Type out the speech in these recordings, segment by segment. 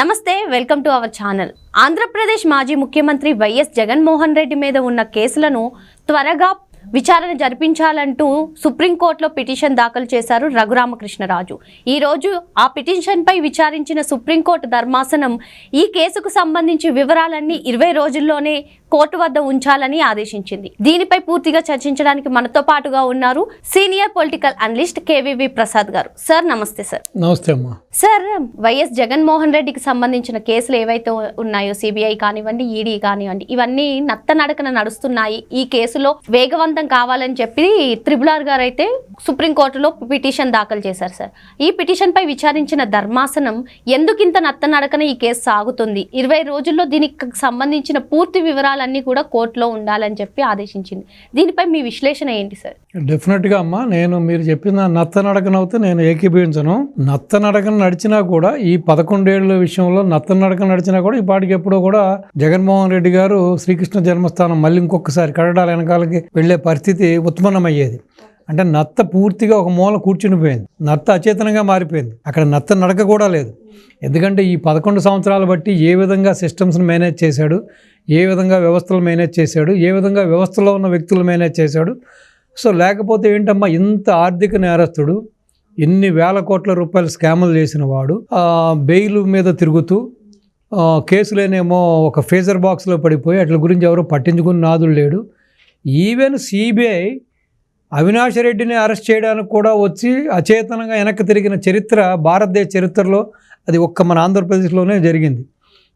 నమస్తే, welcome to our channel. Andhra Pradesh మాజీ ముఖ్యమంత్రి వైఎస్ జగన్మోహన్ రెడ్డి మీద ఉన్న కేసులను త్వరగా విచారణ జరిపించాలంటూ సుప్రీంకోర్టులో పిటిషన్ దాఖలు చేశారు రఘురామకృష్ణరాజు. ఈరోజు ఆ పిటిషన్పై విచారించిన సుప్రీంకోర్టు ధర్మాసనం ఈ కేసుకు సంబంధించి వివరాలన్నీ 20 రోజుల్లోనే కోర్టు వద్ద ఉంచాలని ఆదేశించింది. దీనిపై పూర్తిగా చర్చించడానికి మనతో పాటుగా ఉన్నారు senior political analyst KVV Prasad గారు. సార్ నమస్తే. సార్ నమస్తే అమ్మా. సార్, వైఎస్ జగన్మోహన్ రెడ్డికి సంబంధించిన కేసులు ఏవైతే ఉన్నాయో, సిబిఐ కానివ్వండి, ఈడీ కానివ్వండి, ఇవన్నీ నత్తనడకన నడుస్తున్నాయి. ఈ కేసులో వేగవంతం కావాలని చెప్పి త్రిబుల్ గారు అయితే సుప్రీంకోర్టులో పిటిషన్ దాఖలు చేశారు. సార్, ఈ పిటిషన్ పై విచారించిన ధర్మాసనం ఎందుకింత నత్తనడకన ఈ కేసు సాగుతుంది, 20 రోజుల్లో దీనికి సంబంధించిన పూర్తి వివరాలన్నీ కూడా కోర్టులో ఉండాలని చెప్పి ఆదేశించింది. దీనిపై మీ విశ్లేషణ ఏంటి సార్? డెఫినెట్గా అమ్మా, మీరు చెప్పిన నత్తనడకనవుతే నేను ఏకీభవించను. నత్తనడకన నడిచినా కూడా ఈ 11 ఏళ్ల విషయంలో నత్తనడకన నడిచినా కూడా ఈ పాటికి ఎప్పుడో కూడా జగన్మోహన్ రెడ్డి గారు శ్రీకృష్ణ జన్మస్థానం మళ్ళీ ఇంకొకసారి కడడాల వెనకాలకి వెళ్లే పరిస్థితి ఉత్పన్నమయ్యేది. అంటే నత్త పూర్తిగా ఒక మూల కూర్చుని పోయింది, నత్త అచేతనంగా మారిపోయింది. అక్కడ నత్త నడక కూడా లేదు. ఎందుకంటే ఈ 11 సంవత్సరాలు బట్టి ఏ విధంగా సిస్టమ్స్ని మేనేజ్ చేశాడు, ఏ విధంగా వ్యవస్థలు మేనేజ్ చేశాడు, ఏ విధంగా వ్యవస్థలో ఉన్న వ్యక్తులు మేనేజ్ చేశాడు. సో లేకపోతే ఏంటమ్మా, ఇంత ఆర్థిక నేరస్తుడు, ఎన్ని వేల కోట్ల రూపాయలు స్కాములు చేసిన వాడు బెయిల్ మీద తిరుగుతూ కేసులేనేమో ఒక ఫేజర్ బాక్స్లో పడిపోయి అట్ల గురించి ఎవరో పట్టించుకుని నాదులు లేడు. ఈవెన్ సిబిఐ అవినాష్ రెడ్డిని అరెస్ట్ చేయడానికి కూడా వచ్చి అచేతనంగా వెనక్కి తిరిగిన చరిత్ర భారతదేశ చరిత్రలో అది ఒక్క మన ఆంధ్రప్రదేశ్లోనే జరిగింది.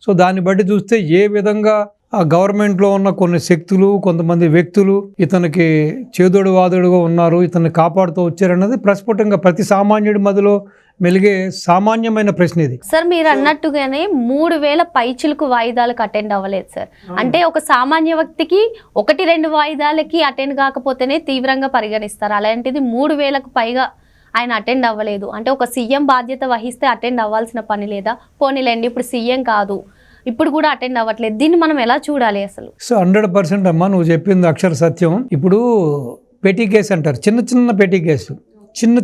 సో దాన్ని బట్టి చూస్తే ఏ విధంగా ఆ గవర్నమెంట్లో ఉన్న కొన్ని శక్తులు, కొంతమంది వ్యక్తులు ఇతనికి చేదోడు వాదోడుగా ఉన్నారు, ఇతన్ని కాపాడుతూ వచ్చారన్నది ప్రస్ఫుటంగా ప్రతి సామాన్యుడి మధ్యలో మెలిగే సామాన్యమైన ప్రశ్న ఇది. సార్, మీరు అన్నట్టుగానే 3000 పైచిలకు వాయిదాలకు అటెండ్ అవ్వలేదు సార్. అంటే ఒక సామాన్య వ్యక్తికి 1-2 వాయిదాలకి అటెండ్ కాకపోతేనే తీవ్రంగా పరిగణిస్తారు. అలాంటిది 3000కు పైగా ఆయన అటెండ్ అవ్వలేదు. అంటే ఒక సీఎం బాధ్యత వహిస్తే అటెండ్ అవ్వాల్సిన పని లేదా? పోనీలేండి, ఇప్పుడు సీఎం కాదు, ఇప్పుడు కూడా అటెండ్ అవ్వట్లేదు. దీన్ని మనం ఎలా చూడాలి అసలు? సో 100% అమ్మా, నువ్వు చెప్పింది అక్షర సత్యం. ఇప్పుడు పెటీ కేసు అంటారు, చిన్న పెటీ కేసు,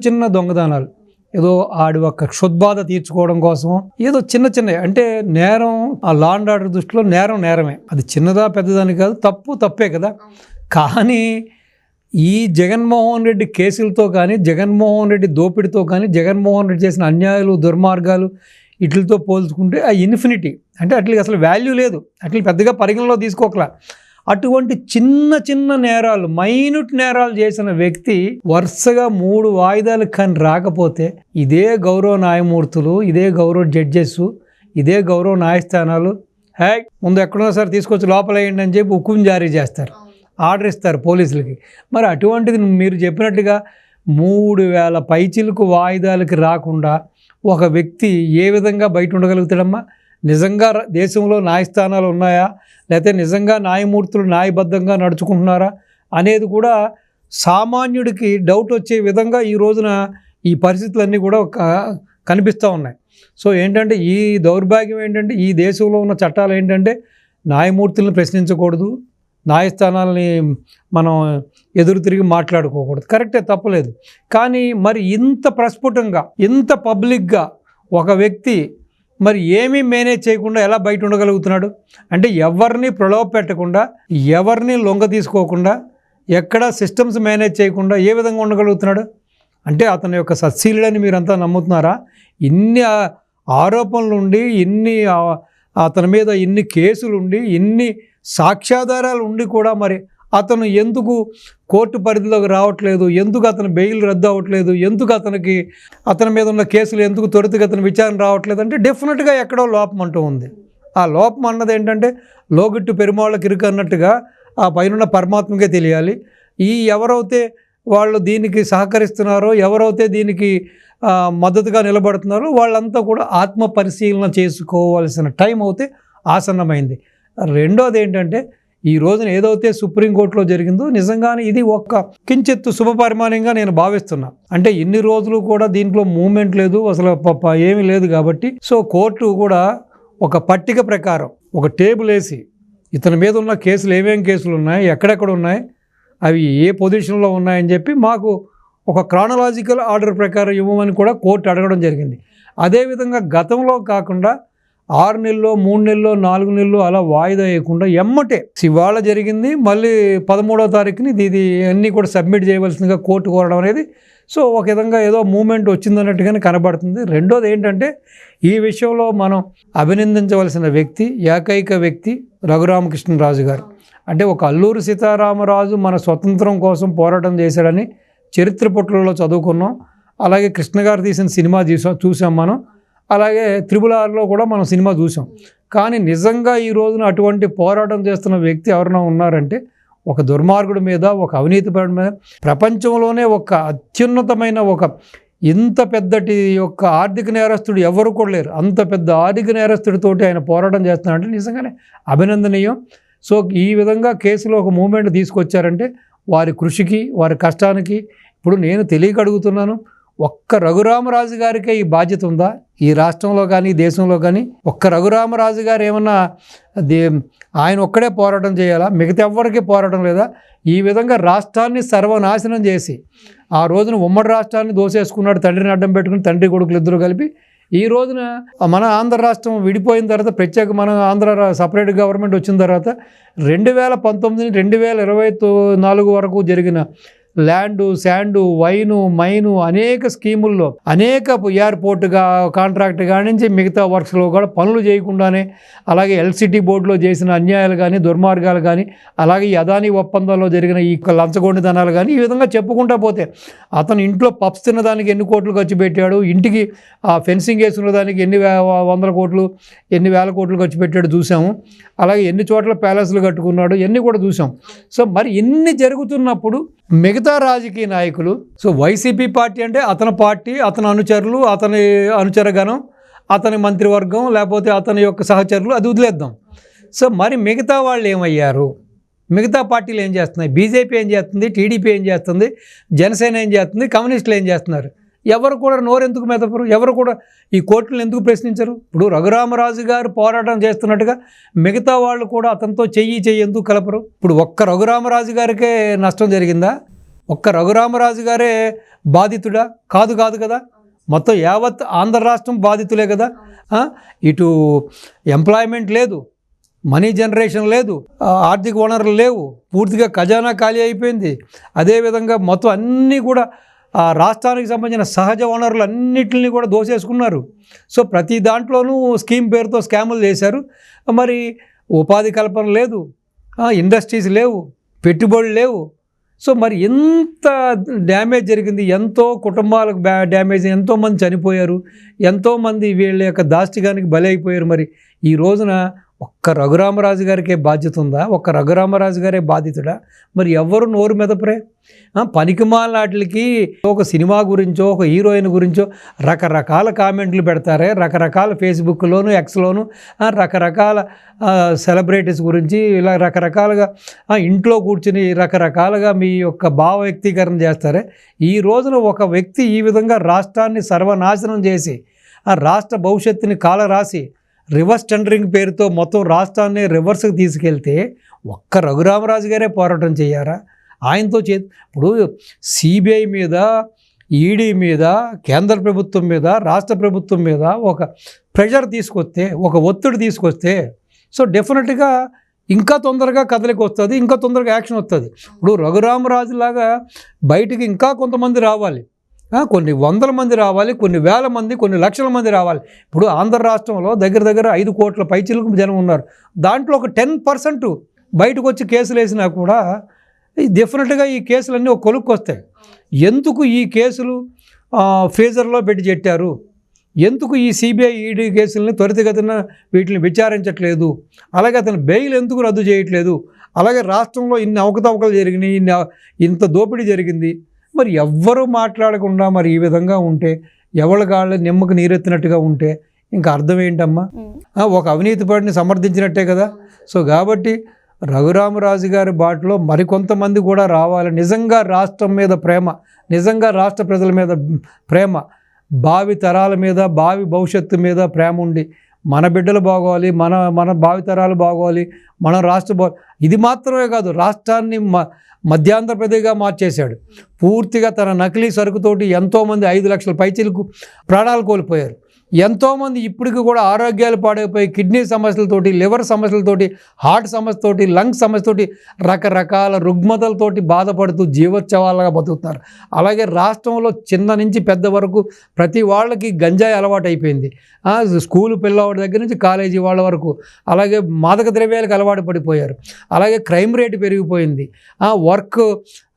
చిన్న దొంగదానాలు, ఏదో ఆడి ఒక క్షుద్బాధ తీర్చుకోవడం కోసం ఏదో చిన్న అంటే నేరం ఆ లా అండ్ ఆర్డర్ దృష్టిలో నేరమే. అది చిన్నదా పెద్దదని కాదు, తప్పే కదా. కానీ ఈ జగన్మోహన్ రెడ్డి కేసులతో కానీ, జగన్మోహన్ రెడ్డి దోపిడితో కానీ, జగన్మోహన్ రెడ్డి చేసిన అన్యాయాలు, దుర్మార్గాలు వీటితో పోల్చుకుంటే ఆ ఇన్ఫినిటీ, అంటే అట్లకి అసలు వాల్యూ లేదు, అట్లా పెద్దగా పరిగణలో తీసుకోకలా. అటువంటి చిన్న నేరాలు, మైన్యూట్ నేరాలు చేసిన వ్యక్తి వరుసగా 3 వాయిదాలు కానీ రాకపోతే ఇదే గౌరవ న్యాయమూర్తులు, ఇదే గౌరవ జడ్జెస్, ఇదే గౌరవ న్యాయస్థానాలు ముందు ఎక్కడో సార్ తీసుకొచ్చి లోపలేయండి అని చెప్పి హుకుం జారీ చేస్తారు, ఆర్డర్ ఇస్తారు పోలీసులకి. మరి అటువంటిది మీరు చెప్పినట్టుగా 3000 పైచిలకు వాయిదాలకి రాకుండా ఒక వ్యక్తి ఏ విధంగా బయట ఉండగలుగుతాడమ్మా? నిజంగా దేశంలో న్యాయస్థానాలు ఉన్నాయా, లేకపోతే నిజంగా న్యాయమూర్తులు న్యాయబద్ధంగా నడుచుకుంటున్నారా అనేది కూడా సామాన్యుడికి డౌట్ వచ్చే విధంగా ఈ రోజున ఈ పరిస్థితులన్నీ కూడా కనిపిస్తూ ఉన్నాయి. సో ఏంటంటే ఈ దౌర్భాగ్యం ఏంటంటే, ఈ దేశంలో ఉన్న చట్టాలు ఏంటంటే న్యాయమూర్తులను ప్రశ్నించకూడదు, న్యాయస్థానాలని మనం ఎదురు తిరిగి మాట్లాడుకోకూడదు. కరెక్టే, తప్పలేదు. కానీ మరి ఇంత ప్రస్ఫుటంగా, ఇంత పబ్లిక్గా ఒక వ్యక్తి మరి ఏమీ మేనేజ్ చేయకుండా ఎలా బయట ఉండగలుగుతున్నాడు? అంటే ఎవరిని ప్రలోభ పెట్టకుండా, ఎవరిని లొంగ తీసుకోకుండా, ఎక్కడ సిస్టమ్స్ మేనేజ్ చేయకుండా ఏ విధంగా ఉండగలుగుతున్నాడు? అంటే అతని యొక్క సత్శీలుడని మీరంతా నమ్ముతున్నారా? ఇన్ని ఆరోపణలు ఉండి, అతని మీద ఇన్ని కేసులు ఉండి, ఇన్ని సాక్ష్యాధారాలు ఉండి కూడా మరి అతను ఎందుకు కోర్టు పరిధిలోకి రావట్లేదు, ఎందుకు అతను బెయిల్ రద్దు అవ్వట్లేదు, ఎందుకు అతని మీద ఉన్న కేసులు ఎందుకు త్వరితగతిన విచారణ రావట్లేదు అంటే డెఫినెట్గా ఎక్కడో లోపం అంటూ ఉంది. ఆ లోపం అన్నది ఏంటంటే లోగిట్టు పెరుమాళ్ళకి ఇరుకు అన్నట్టుగా ఆ పైన పరమాత్మకే తెలియాలి. ఎవరైతే వాళ్ళు దీనికి సహకరిస్తున్నారో, ఎవరైతే దీనికి మద్దతుగా నిలబడుతున్నారో వాళ్ళంతా కూడా ఆత్మ పరిశీలన చేసుకోవాల్సిన టైం అయితే ఆసన్నమైంది. రెండోది ఏంటంటే, ఈ రోజున ఏదైతే సుప్రీంకోర్టులో జరిగిందో నిజంగానే ఇది ఒక్క కించెత్తు శుభపరిమాణంగా నేను భావిస్తున్నా. అంటే ఇన్ని రోజులు కూడా దీంట్లో మూమెంట్ లేదు, అసలు ఏమీ లేదు కాబట్టి సో కోర్టు కూడా ఒక పట్టిక ప్రకారం ఒక టేబుల్ వేసి ఇతని మీద ఉన్న కేసులు ఏమేం కేసులు ఉన్నాయి, ఎక్కడెక్కడ ఉన్నాయి, అవి ఏ పొజిషన్లో ఉన్నాయని చెప్పి మాకు ఒక క్రానలాజికల్ ఆర్డర్ ప్రకారం ఇవ్వమని కూడా కోర్టు అడగడం జరిగింది. అదేవిధంగా గతంలో కాకుండా 6 నెలల్లో 3 నెలల్లో 4 నెలల్లో అలా వాయిదా వేయకుండా ఎమ్మటే ఇవాళ జరిగింది, మళ్ళీ 13వ తారీఖుని ఇది అన్నీ కూడా సబ్మిట్ చేయవలసిందిగా కోర్టు కోరడం అనేది సో ఒక విధంగా ఏదో మూమెంట్ వచ్చిందన్నట్టుగానే కనబడుతుంది. రెండోది ఏంటంటే ఈ విషయంలో మనం అభినందించవలసిన వ్యక్తి, ఏకైక వ్యక్తి రఘురామకృష్ణరాజు గారు. అంటే ఒక అల్లూరి సీతారామరాజు మన స్వతంత్రం కోసం పోరాటం చేశాడని చరిత్ర పుటలలో చదువుకున్నాం. అలాగే కృష్ణ గారు తీసిన సినిమా చూసాం మనం. అలాగే RRRలో కూడా మనం సినిమా చూసాం. కానీ నిజంగా ఈ రోజున అటువంటి పోరాటం చేస్తున్న వ్యక్తి ఎవరైనా ఉన్నారంటే ఒక దుర్మార్గుడి మీద, ఒక అవినీతిపరుడి మీద, ప్రపంచంలోనే ఒక అత్యున్నతమైన ఒక ఇంత పెద్దటి యొక్క ఆర్థిక నేరస్తుడు ఎవరు కూడా లేరు. అంత పెద్ద ఆర్థిక నేరస్తుడితోటి ఆయన పోరాటం చేస్తున్నాడంటే నిజంగానే అభినందనీయం. సో ఈ విధంగా కేసులో ఒక మూమెంట్ తీసుకొచ్చారంటే వారి కృషికి, వారి కష్టానికి. ఇప్పుడు నేను తెలియక అడుగుతున్నాను, ఒక్క రఘురామరాజు గారికే ఈ బాధ్యత ఉందా ఈ రాష్ట్రంలో కానీ దేశంలో కానీ? ఒక్క రఘురామరాజు గారు ఏమన్నా ఆయన ఒక్కడే పోరాటం చేయాలా? మిగతా ఎవ్వరికీ పోరాటం లేదా? ఈ విధంగా రాష్ట్రాన్ని సర్వనాశనం చేసి ఆ రోజున ఉమ్మడి రాష్ట్రాన్ని దోసేసుకున్నాడు, తండ్రిని అడ్డం పెట్టుకుని తండ్రి కొడుకులు ఇద్దరు కలిపి. ఈ రోజున మన ఆంధ్ర రాష్ట్రం విడిపోయిన తర్వాత, ప్రత్యేక మన ఆంధ్ర సపరేట్ గవర్నమెంట్ వచ్చిన తర్వాత 2019 2024 వరకు జరిగిన ల్యాండు, శాండు, వైను, మైను అనేక స్కీముల్లో అనేక ఎయిర్పోర్టుగా కాంట్రాక్ట్ కానించి మిగతా వర్క్స్లో కూడా పనులు చేయకుండానే, అలాగే ఎల్సిటీ బోర్డులో చేసిన అన్యాయాలు కానీ, దుర్మార్గాలు కానీ, అలాగే ఈ అదానీ ఒప్పందంలో జరిగిన ఈ లంచగొండితనాలు కానీ, ఈ విధంగా చెప్పుకుంటా పోతే అతను ఇంట్లో పప్స్ తినడానికి ఎన్ని కోట్లు ఖర్చు పెట్టాడు, ఇంటికి ఆ ఫెన్సింగ్ వేసుకున్న దానికి ఎన్ని వందల కోట్లు, ఎన్ని వేల కోట్లు ఖర్చు పెట్టాడు చూసాము. అలాగే ఎన్ని చోట్ల ప్యాలెస్లు కట్టుకున్నాడు, ఇవన్నీ కూడా చూసాం. సో మరి ఇన్ని జరుగుతున్నప్పుడు మిగతా రాజకీయ నాయకులు, సో వైసీపీ పార్టీ అంటే అతని పార్టీ, అతని అనుచరులు, అతని అనుచరగణం, అతని మంత్రివర్గం, లేకపోతే అతని యొక్క సహచరులు, అది వదిలేద్దాం. సో మరి మిగతా వాళ్ళు ఏమయ్యారు? మిగతా పార్టీలు ఏం చేస్తున్నాయి? బీజేపీ ఏం చేస్తుంది? టీడీపీ ఏం చేస్తుంది? జనసేన ఏం చేస్తుంది? కమ్యూనిస్టులు ఏం చేస్తున్నారు? ఎవరు కూడా నోరెందుకు మెదపరు? ఎవరు కూడా ఈ కోర్టులను ఎందుకు ప్రశ్నించరు? ఇప్పుడు రఘురామరాజు గారు పోరాటం చేస్తున్నట్టుగా మిగతా వాళ్ళు కూడా అతనితో చెయ్యి ఎందుకు కలపరు? ఇప్పుడు ఒక్క రఘురామరాజు గారికే నష్టం జరిగిందా? ఒక్క రఘురామరాజు గారే బాధితుడా? కాదు కదా. మొత్తం యావత్ ఆంధ్ర రాష్ట్రం బాధితులే కదా. ఇటు ఎంప్లాయ్మెంట్ లేదు, మనీ జనరేషన్ లేదు, ఆర్థిక వనరులు లేవు, పూర్తిగా ఖజానా ఖాళీ అయిపోయింది. అదేవిధంగా మొత్తం అన్నీ కూడా ఆ రాష్ట్రానికి సంబంధించిన సహజ వనరులు అన్నింటినీ కూడా దోసేసుకున్నారు. సో ప్రతి దాంట్లోనూ స్కీమ్ పేరుతో స్కాములు చేశారు. మరి ఉపాధి కల్పన లేదు, ఇండస్ట్రీస్ లేవు, పెట్టుబడులు లేవు. సో మరి ఎంత డ్యామేజ్ జరిగింది, ఎంతో కుటుంబాలకు డ్యామేజ్, ఎంతోమంది చనిపోయారు, ఎంతోమంది వీళ్ళ యొక్క దాష్టికానికి బలైపోయారు. మరి ఈ రోజున ఒక్క రఘురామరాజు గారికే బాధ్యత ఉందా? ఒక్క రఘురామరాజు గారే బాధితుడా? మరి ఎవరు నోరు మెదపరే? పనికిమాలాట్లకి ఒక సినిమా గురించో, ఒక హీరోయిన్ గురించో రకరకాల కామెంట్లు పెడతారే, రకరకాల ఫేస్బుక్లోను, ఎక్స్లోను, రకరకాల సెలబ్రిటీస్ గురించి ఇలా రకరకాలుగా ఇంట్లో కూర్చుని రకరకాలుగా మీ యొక్క భావ వ్యక్తీకరణ చేస్తారే. ఈ రోజున ఒక వ్యక్తి ఈ విధంగా రాష్ట్రాన్ని సర్వనాశనం చేసి ఆ రాష్ట్ర భవిష్యత్తుని కాలరాసి రివర్స్ టెండరింగ్ పేరుతో మొత్తం రాష్ట్రాన్ని రివర్స్కి తీసుకెళ్తే ఒక్క రఘురామరాజు గారే పోరాటం చేయారా? ఆయనతో ఇప్పుడు సిబిఐ మీద, ఈడీ మీద, కేంద్ర ప్రభుత్వం మీద, రాష్ట్ర ప్రభుత్వం మీద ఒక ప్రెషర్ తీసుకొస్తే, ఒక ఒత్తిడి తీసుకొస్తే సో డెఫినెట్గా ఇంకా తొందరగా కదలికి వస్తుంది, ఇంకా తొందరగా యాక్షన్ వస్తుంది. ఇప్పుడు రఘురామరాజు లాగా బయటికి ఇంకా కొంతమంది రావాలి, కొన్ని వందల మంది రావాలి, కొన్ని వేల మంది, కొన్ని లక్షల మంది రావాలి. ఇప్పుడు ఆంధ్ర రాష్ట్రంలో దగ్గర 5 కోట్ల పైచిలకు జనం ఉన్నారు. దాంట్లో ఒక 10% బయటకు వచ్చి కేసులు వేసినా కూడా డెఫినెట్గా ఈ కేసులన్నీ ఒక కొలుక్కు వస్తాయి. ఎందుకు ఈ కేసులు ఫ్రీజర్లో పెట్టి పెట్టారు? ఎందుకు ఈ సిబిఐ, ఈడీ కేసులని త్వరితగతిన వీటిని విచారించట్లేదు? అలాగే అతను బెయిల్ ఎందుకు రద్దు చేయట్లేదు? అలాగే రాష్ట్రంలో ఇన్ని అవకతవకలు జరిగినాయి, ఇంత దోపిడీ జరిగింది. మరి ఎవ్వరూ మాట్లాడకుండా మరి ఈ విధంగా ఉంటే, ఎవరి కాళ్ళు నిమ్మకు నీరెత్తినట్టుగా ఉంటే ఇంకా అర్థం ఏంటమ్మా? ఒక అవినీతి పడిని సమర్థించినట్టే కదా. సో కాబట్టి రఘురామరాజు గారి బాటలో మరికొంతమంది కూడా రావాలి. నిజంగా రాష్ట్రం మీద ప్రేమ, నిజంగా రాష్ట్ర ప్రజల మీద ప్రేమ, భావి తరాల మీద, భావి భవిష్యత్తు మీద ప్రేమ ఉండి మన బిడ్డలు బాగోవాలి, మన భావితరాలు బాగోవాలి, మన రాష్ట్ర ఇది మాత్రమే కాదు, రాష్ట్రాన్ని మధ్యాంధ్రప్రదేశ్గా మార్చేశాడు. పూర్తిగా తన నకిలీ సరుకుతోటి ఎంతోమంది 5 లక్షల పైచీలకు ప్రాణాలు కోల్పోయారు. ఎంతోమంది ఇప్పటికి కూడా ఆరోగ్యాలు పాడైపోయి కిడ్నీ సమస్యలతోటి, లివర్ సమస్యలతోటి, హార్ట్ సమస్యతోటి, లంగ్స్ సమస్యతోటి, రకరకాల రుగ్మతలతోటి బాధపడుతూ జీవోత్సవాలుగా బతుకుతున్నారు. అలాగే రాష్ట్రంలో చిన్న నుంచి పెద్ద వరకు ప్రతి వాళ్ళకి గంజాయి అలవాటు అయిపోయింది. స్కూలు పిల్లవాడి దగ్గర నుంచి కాలేజీ వాళ్ళ వరకు. అలాగే మాదక ద్రవ్యాలకు అలవాటు పడిపోయారు. అలాగే క్రైమ్ రేటు పెరిగిపోయింది. వర్క్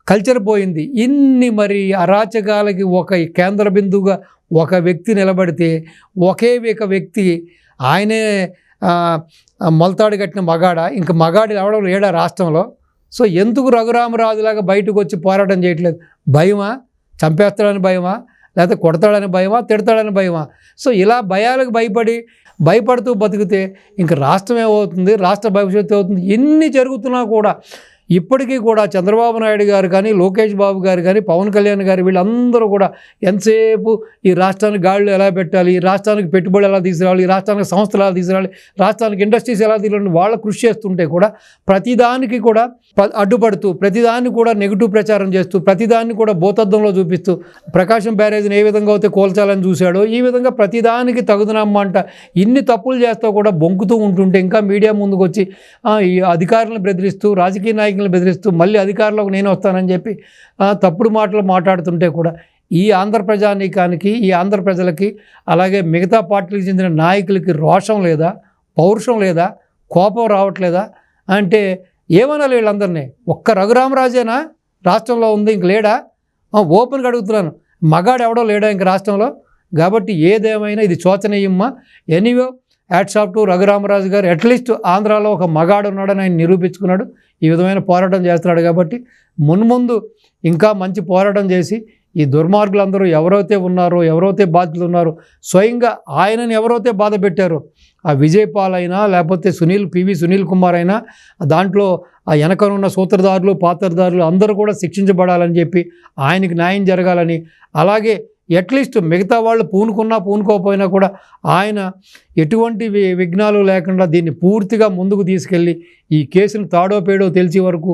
కల్చర్ పోయింది. ఇన్ని మరి అరాచకాలకి ఒక కేంద్ర బిందువుగా ఒక వ్యక్తి నిలబడితే, ఒకే ఒక వ్యక్తి ఆయనే మొలతాడు కట్టిన మగాడ, ఇంక మగాడు ఎవడం లేడా రాష్ట్రంలో? సో ఎందుకు రఘురామరాజులాగా బయటకు వచ్చి పోరాటం చేయట్లేదు? భయమా? చంపేస్తాడని భయమా? లేకపోతే కొడతాడని భయమా? తిడతాడని భయమా? సో ఇలా భయాలకు భయపడుతూ బతికితే ఇంక రాష్ట్రం ఏమవుతుంది? రాష్ట్ర భవిష్యత్తు అవుతుంది? ఎన్ని జరుగుతున్నా కూడా ఇప్పటికీ కూడా చంద్రబాబు నాయుడు గారు కానీ, లోకేష్ బాబు గారు కానీ, పవన్ కళ్యాణ్ గారు వీళ్ళందరూ కూడా ఎంతసేపు ఈ రాష్ట్రానికి గాళ్ళు ఎలా పెట్టాలి, ఈ రాష్ట్రానికి పెట్టుబడి ఎలా తీసుకురావాలి, ఈ రాష్ట్రానికి సంస్థలు ఎలా తీసుకురావాలి, రాష్ట్రానికి ఇండస్ట్రీస్ ఎలా తీసుకురావాలి వాళ్ళ కృషి చేస్తుంటే కూడా ప్రతిదానికి కూడా అడ్డుపడుతూ, ప్రతిదాన్ని కూడా నెగిటివ్ ప్రచారం చేస్తూ, ప్రతిదాన్ని కూడా భూతద్దంలో చూపిస్తూ, ప్రకాశం బ్యారేజ్ని ఏ విధంగా అయితే కోల్చాలని చూశాడో ఈ విధంగా ప్రతిదానికి తగుదనమ్మంట ఇన్ని తప్పులు చేస్తూ కూడా బొంకుతూ ఉంటుంటే ఇంకా మీడియా ముందుకు వచ్చి ఈ అధికారులను బెదిరిస్తూ, రాజకీయ నాయకులను బెదిరిస్తూ మళ్ళీ అధికారంలోకి నేను వస్తానని చెప్పి తప్పుడు మాటలు మాట్లాడుతుంటే కూడా ఈ ఆంధ్ర ప్రజానీకానికి, ఈ ఆంధ్ర ప్రజలకి, అలాగే మిగతా పార్టీలకు చెందిన నాయకులకి రోషం లేదా, పౌరుషం లేదా, కోపం రావట్లేదా? అంటే ఏమనాలి వీళ్ళందరినీ? ఒక్క రఘురామరాజేనా రాష్ట్రంలో ఉంది? ఇంక లేడా? ఓపెన్గా అడుగుతున్నాను. మగాడు ఎవడో లేడా ఇంక రాష్ట్రంలో? కాబట్టి ఏదేమైనా ఇది శోచనీయమ్మా. Anyway hats off to Raghuramaraju garu. At least ఆంధ్రాలో ఒక మగాడు ఉన్నాడని ఆయన నిరూపించుకున్నాడు. ఈ విధమైన పోరాటం చేస్తున్నాడు కాబట్టి మున్ముందు ఇంకా మంచి పోరాటం చేసి ఈ దుర్మార్గులందరూ ఎవరైతే ఉన్నారో, ఎవరైతే బాధ్యులు ఉన్నారో, స్వయంగా ఆయనని ఎవరైతే బాధ పెట్టారో, ఆ విజయపాల్ అయినా లేకపోతే పివి సునీల్ కుమార్ అయినా, దాంట్లో ఆ వెనకనున్న సూత్రధారులు, పాత్రధారులు అందరూ కూడా శిక్షించబడాలని చెప్పి, ఆయనకి న్యాయం జరగాలని, అలాగే అట్లీస్ట్ మిగతా వాళ్ళు పూనుకోకపోయినా కూడా ఆయన ఎటువంటి విఘ్నాలు లేకుండా దీన్ని పూర్తిగా ముందుకు తీసుకెళ్ళి ఈ కేసును తాడో పేడో తెలిసే వరకు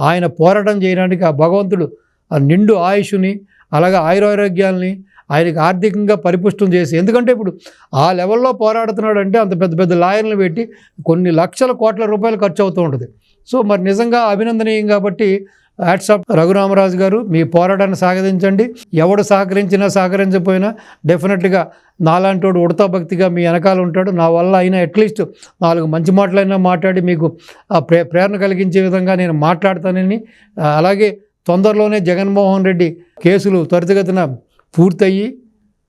ఆయన పోరాటం చేయడానికి ఆ భగవంతుడు ఆ నిండు ఆయుష్ని, అలాగే ఆయురారోగ్యాలని ఆయనకి ఆర్థికంగా పరిపుష్టం చేసి, ఎందుకంటే ఇప్పుడు ఆ లెవెల్లో పోరాడుతున్నాడు అంటే అంత పెద్ద పెద్ద లాయర్లను పెట్టి కొన్ని లక్షల కోట్ల రూపాయలు ఖర్చు అవుతూ ఉంటుంది. సో మరి నిజంగా అభినందనీయం. కాబట్టి హ్యాట్స్ ఆఫ్ రఘురామరాజు గారు, మీ పోరాటాన్ని సాగదించండి. ఎవడు సహకరించకపోయినా డెఫినెట్గా నాలాంటి వాడు ఉడతా భక్తిగా మీ వెనకాల ఉంటాడు. నా వల్ల అయినా అట్లీస్ట్ 4 మంచి మాటలైనా మాట్లాడి మీకు ప్రేరణ కలిగించే విధంగా నేను మాట్లాడతానని, అలాగే తొందరలోనే జగన్మోహన్ రెడ్డి కేసులు త్వరితగతిన పూర్తయ్యి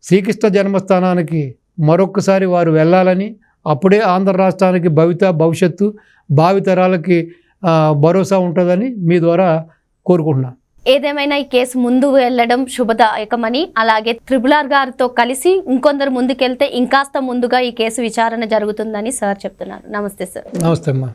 శ్రీకృష్ణ జన్మస్థానానికి మరొక్కసారి వారు వెళ్ళాలని, అప్పుడే ఆంధ్ర రాష్ట్రానికి భవిష్యత్తు భావితరాలకి భరోసా ఉంటుందని మీ ద్వారా కోరుకుంటున్నాను. ఏదేమైనా ఈ కేసు ముందు వెళ్ళడం శుభదాయకమని, అలాగే RRR గారితో కలిసి ఇంకొందరు ముందుకెళ్తే ఇంకాస్త ముందుగా ఈ కేసు విచారణ జరుగుతుందని సార్ చెప్తున్నారు. నమస్తే సార్. నమస్తే అమ్మా.